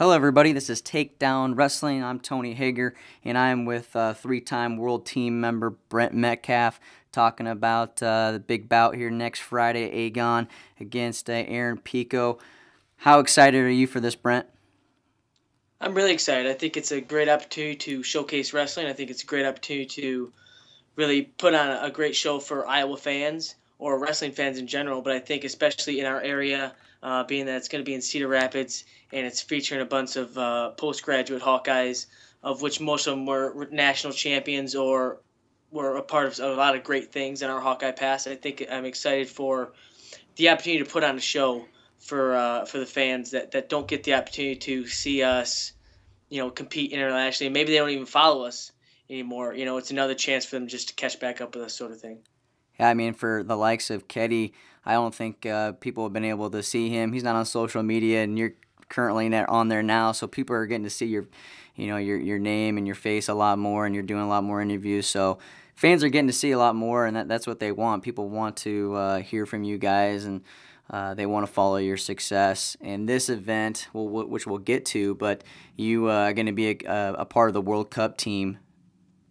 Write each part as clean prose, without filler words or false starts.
Hello, everybody. This is Takedown Wrestling. I'm Tony Hager, and I'm with three-time world team member Brent Metcalf, talking about the big bout here next Friday at Agon against Aaron Pico. How excited are you for this, Brent? I'm really excited. I think it's a great opportunity to showcase wrestling. I think it's a great opportunity to really put on a great show for Iowa fans or wrestling fans in general. But I think especially in our area, being that it's going to be in Cedar Rapids and it's featuring a bunch of postgraduate Hawkeyes, of which most of them were national champions or were a part of a lot of great things in our Hawkeye past. I think I'm excited for the opportunity to put on a show for the fans that don't get the opportunity to see us, compete internationally. Maybe they don't even follow us anymore. It's another chance for them just to catch back up with us, sort of thing. Yeah, I mean, for the likes of Keddy, I don't think people have been able to see him. He's not on social media, and you're currently on there now, so people are getting to see your name and your face a lot more, and you're doing a lot more interviews. So fans are getting to see a lot more, and that's what they want. People want to hear from you guys, and they want to follow your success. And this event, which we'll get to, but you are going to be a part of the World Cup team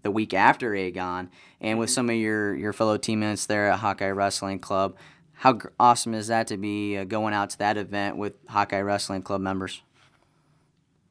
the week after Agon, and with some of your fellow teammates there at Hawkeye Wrestling Club. How awesome is that to be going out to that event with Hawkeye Wrestling Club members?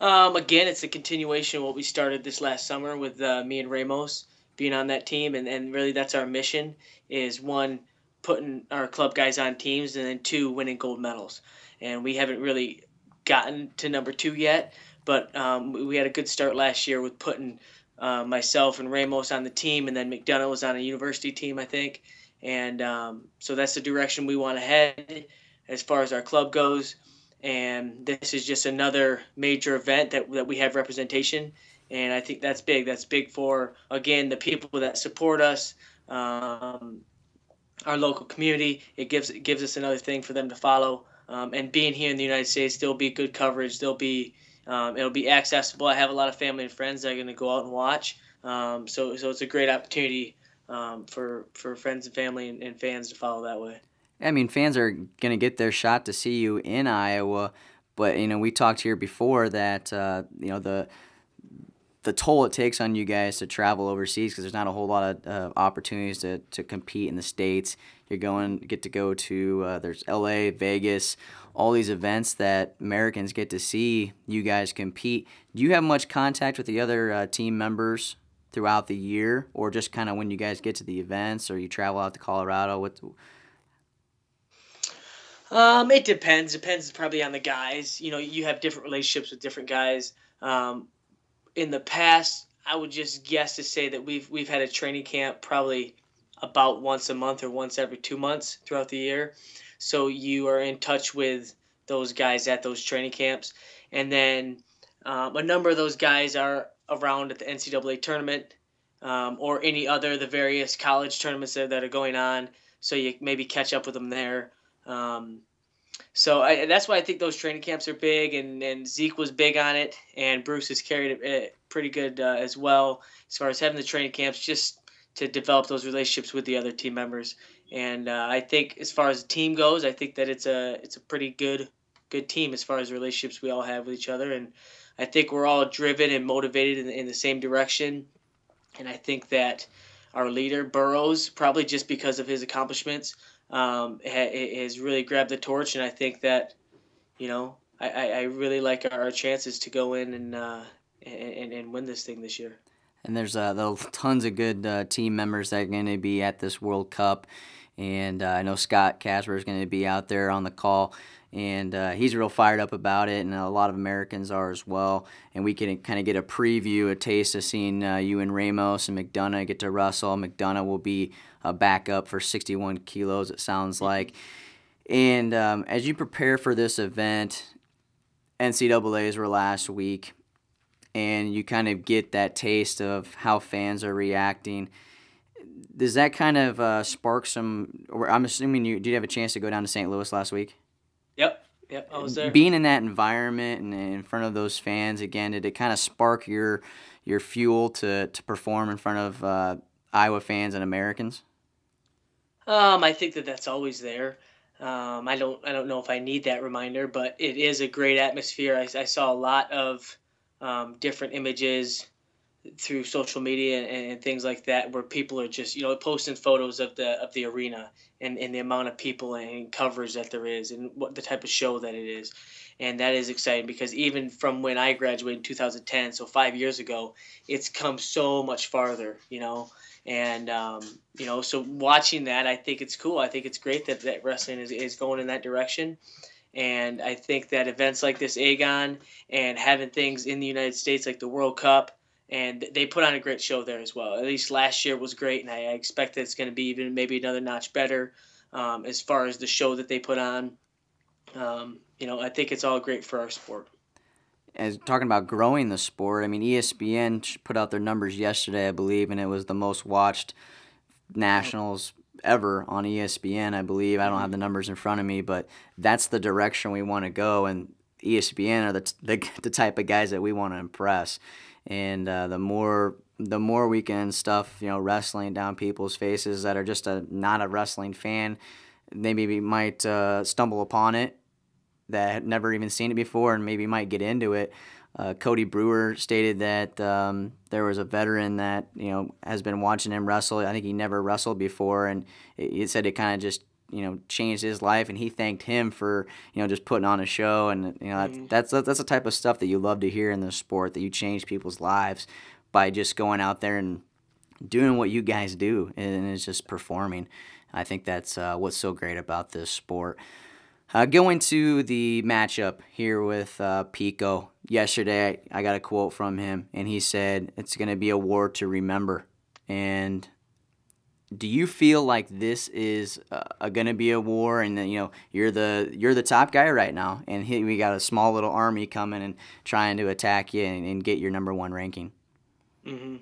Again, it's a continuation of what we started this last summer with me and Ramos being on that team, and really that's our mission: is one, putting our club guys on teams, and then two, winning gold medals. And we haven't really gotten to number two yet, but we had a good start last year with putting myself and Ramos on the team, and then McDonough was on a university team, I think. And so that's the direction we want to head as far as our club goes. And this is just another major event that we have representation. And I think that's big. That's big for, again, the people that support us, our local community. It gives us another thing for them to follow. And being here in the United States, there'll be good coverage. It'll be accessible. I have a lot of family and friends that are going to go out and watch. So it's a great opportunity for friends and family and fans to follow that way. I mean, fans are going to get their shot to see you in Iowa, but we talked here before that the toll it takes on you guys to travel overseas, because there's not a whole lot of opportunities to compete in the States. Get to go to there's LA, Vegas, all these events that Americans get to see you guys compete. Do you have much contact with the other team members throughout the year, or just kind of when you guys get to the events, or you travel out to Colorado? It depends. Depends probably on the guys. You have different relationships with different guys. In the past, I would just guess to say that we've had a training camp probably about once a month or once every 2 months throughout the year. So you are in touch with those guys at those training camps, and then a number of those guys are around at the NCAA tournament, or any other the various college tournaments that are going on. So you maybe catch up with them there. Um, that's why I think those training camps are big, and Zeke was big on it, and Bruce has carried it pretty good as well as far as having the training camps, just to develop those relationships with the other team members. And I think as far as the team goes, I think that it's a pretty good team as far as the relationships we all have with each other, and I think we're all driven and motivated in the same direction. And I think that our leader Burrows, probably just because of his accomplishments, has really grabbed the torch, and I think that I really like our chances to go in and win this thing this year. And there's tons of good team members that are going to be at this World Cup. And I know Scott Casper is going to be out there on the call. And he's real fired up about it, and a lot of Americans are as well. And we can kind of get a preview, a taste of seeing you and Ramos and McDonough get to wrestle. McDonough will be a backup for 61 kilos, it sounds like. And as you prepare for this event, NCAAs were last week, and you kind of get that taste of how fans are reacting. Does that kind of spark some? Or I'm assuming did you have a chance to go down to St. Louis last week? Yep, I was there. Being in that environment and in front of those fans again, did it kind of spark your fuel to perform in front of Iowa fans and Americans? I think that that's always there. I don't know if I need that reminder, but it is a great atmosphere. I saw a lot of different images through social media and things like that, where people are just posting photos of the arena and the amount of people and coverage that there is and what the type of show that it is. And that is exciting because even from when I graduated in 2010, so 5 years ago, it's come so much farther, and so watching that, I think it's cool. I think it's great that wrestling is going in that direction. And I think that events like this Agon and having things in the United States like the World Cup, and they put on a great show there as well. At least last year was great, and I expect that it's going to be even maybe another notch better as far as the show that they put on. I think it's all great for our sport. As talking about growing the sport, I mean, ESPN put out their numbers yesterday, I believe, and it was the most watched nationals ever on ESPN, I believe. I don't have the numbers in front of me, but that's the direction we want to go, and ESPN are the type of guys that we want to impress. And the more we can stuff wrestling down people's faces that are just not a wrestling fan, they maybe might stumble upon it, that had never even seen it before and maybe might get into it. Cody Brewer stated that there was a veteran that has been watching him wrestle. I think he never wrestled before, and he said it kind of just changed his life, and he thanked him for just putting on a show. And that's the type of stuff that you love to hear in the sport, that you change people's lives by just going out there and doing what you guys do, and it's just performing. I think that's what's so great about this sport. Going to the matchup here with Pico. Yesterday, I got a quote from him, and he said, "It's going to be a war to remember." And do you feel like this is going to be a war, and you're the top guy right now, and we got a small little army coming and trying to attack you and get your number one ranking? Mm-hmm.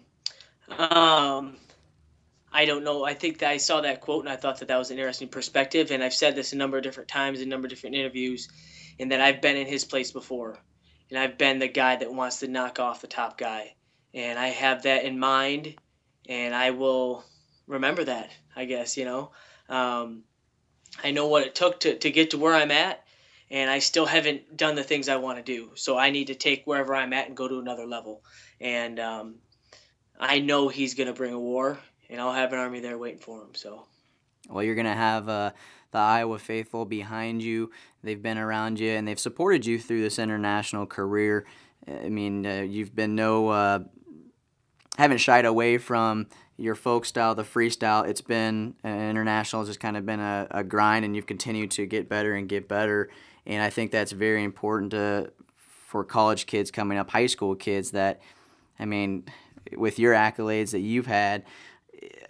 I don't know. I think that I saw that quote and I thought that was an interesting perspective. And I've said this a number of different times in a number of different interviews, and that I've been in his place before. And I've been the guy that wants to knock off the top guy. And I have that in mind, and I will remember that, I guess. I know what it took to get to where I'm at, and I still haven't done the things I want to do. So I need to take wherever I'm at and go to another level. And I know he's going to bring a war, and I'll have an army there waiting for him. So, well, you're going to have the Iowa faithful behind you. They've been around you, and they've supported you through this international career. I mean, you've been haven't shied away from your folk style, the freestyle. It's been international. It's just kind of been a grind, and you've continued to get better and get better. And I think that's very important for college kids coming up, high school kids, that, I mean, with your accolades that you've had,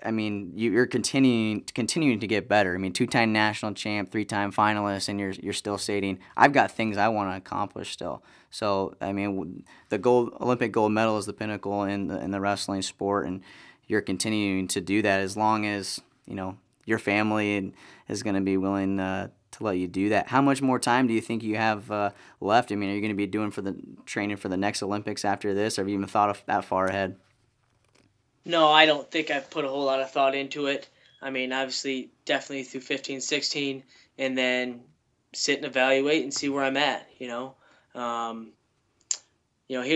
I mean, you're continuing to get better. I mean, 2-time national champ, 3-time finalist, and you're still stating, I've got things I want to accomplish still. So, I mean, the Olympic gold medal is the pinnacle in the wrestling sport, and you're continuing to do that as long as your family is going to be willing to let you do that. How much more time do you think you have left? I mean, are you going to be doing training for the next Olympics after this, or have you even thought of that far ahead? No, I don't think I've put a whole lot of thought into it. I mean, obviously, definitely through 15, 16, and then sit and evaluate and see where I'm at, here's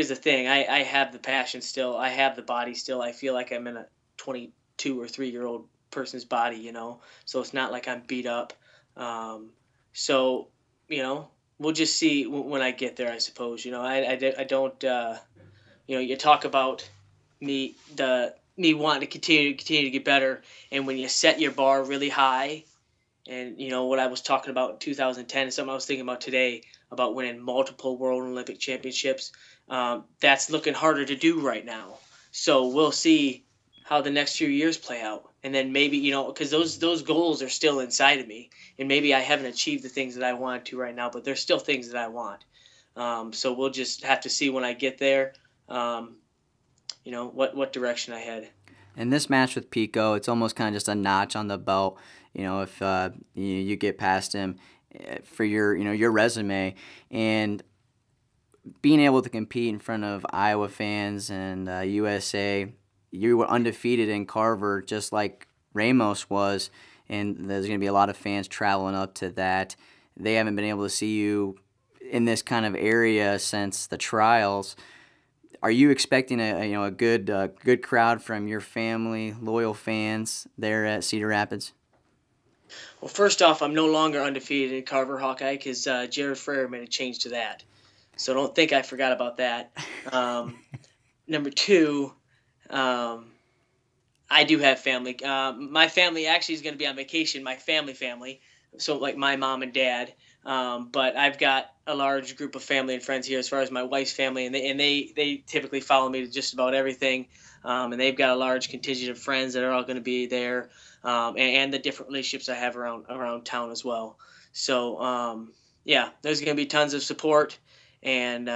the thing. I have the passion still. I have the body still. I feel like I'm in a 22 or 3-year-old person's body, so it's not like I'm beat up. So, we'll just see when I get there, I suppose. I don't, you talk about me wanting to continue to get better, and when you set your bar really high, and what I was talking about in 2010 is something I was thinking about today, about winning multiple World Olympic Championships. That's looking harder to do right now. So we'll see how the next few years play out, and then maybe because those goals are still inside of me, and maybe I haven't achieved the things that I wanted to right now, but there's still things that I want. So we'll just have to see when I get there. What direction I head. In this match with Pico, it's almost kind of just a notch on the belt. If you get past him for your resume, and being able to compete in front of Iowa fans and USA, you were undefeated in Carver, just like Ramos was, and there's going to be a lot of fans traveling up to that. They haven't been able to see you in this kind of area since the trials. Are you expecting a good crowd from your family, loyal fans there at Cedar Rapids? Well, first off, I'm no longer undefeated in Carver Hawkeye because Jared Frere made a change to that. So don't think I forgot about that. Number two, I do have family. My family actually is going to be on vacation, my family. So like my mom and dad. But I've got a large group of family and friends here as far as my wife's family, and they typically follow me to just about everything. And they've got a large contingent of friends that are all going to be there, and the different relationships I have around town as well. So yeah, there's going to be tons of support, and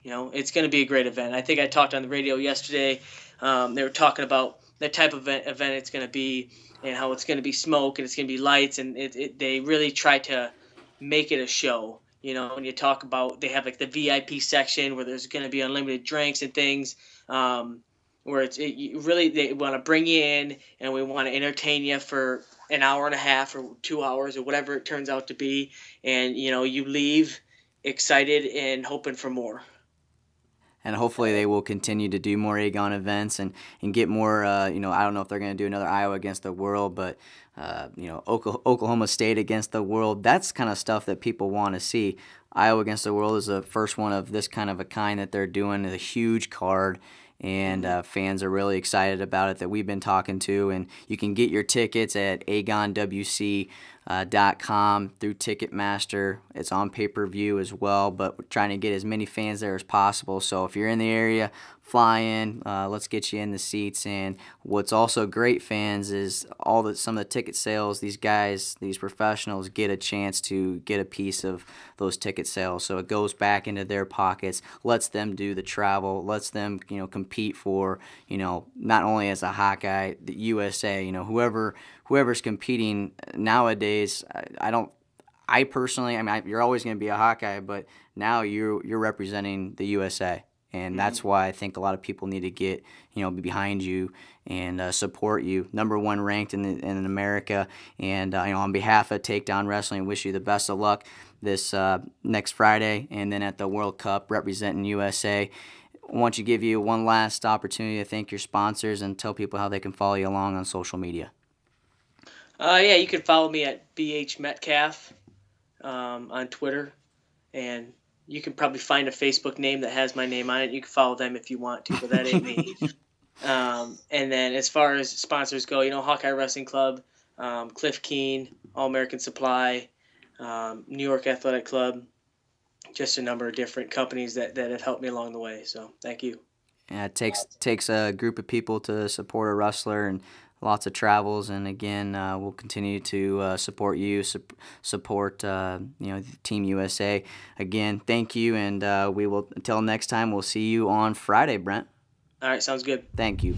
it's going to be a great event. I think I talked on the radio yesterday. They were talking about the type of event it's going to be, and how it's going to be smoke and it's going to be lights, and they really try to make it a show. When you talk about, they have like the VIP section where there's going to be unlimited drinks and things, where they want to bring you in, and we want to entertain you for an hour and a half or 2 hours or whatever it turns out to be, and you leave excited and hoping for more. And hopefully they will continue to do more Agon events and get more, I don't know if they're going to do another Iowa against the world, but, Oklahoma State against the world. That's kind of stuff that people want to see. Iowa against the world is the first one of this kind of a kind that they're doing. It's a huge card, and fans are really excited about it that we've been talking to. And you can get your tickets at agonwc.com through Ticketmaster. It's on pay-per-view as well, but we're trying to get as many fans there as possible. So if you're in the area, fly in. Let's get you in the seats. And what's also great, fans, is some of the ticket sales. These guys, these professionals, get a chance to get a piece of those ticket sales. So it goes back into their pockets, lets them do the travel, lets them compete for not only as a Hawkeye, the USA. Whoever's competing nowadays. I personally, you're always going to be a Hawkeye, but now you're representing the USA. And that's why I think a lot of people need to get, behind you and support you. Number one ranked in America. And, on behalf of Takedown Wrestling, wish you the best of luck this next Friday, and then at the World Cup representing USA. I want to give you one last opportunity to thank your sponsors and tell people how they can follow you along on social media. Yeah, you can follow me at Brent Metcalf on Twitter, and you can probably find a Facebook name that has my name on it. You can follow them if you want to, but that ain't me. And then as far as sponsors go, Hawkeye Wrestling Club, Cliff Keen, All-American Supply, New York Athletic Club, just a number of different companies that have helped me along the way. So thank you. Yeah, it takes a group of people to support a wrestler, and lots of travels. And again, we'll continue to support you, support Team USA. Again, thank you, and we will, until next time, we'll see you on Friday, Brent. All right, sounds good. Thank you.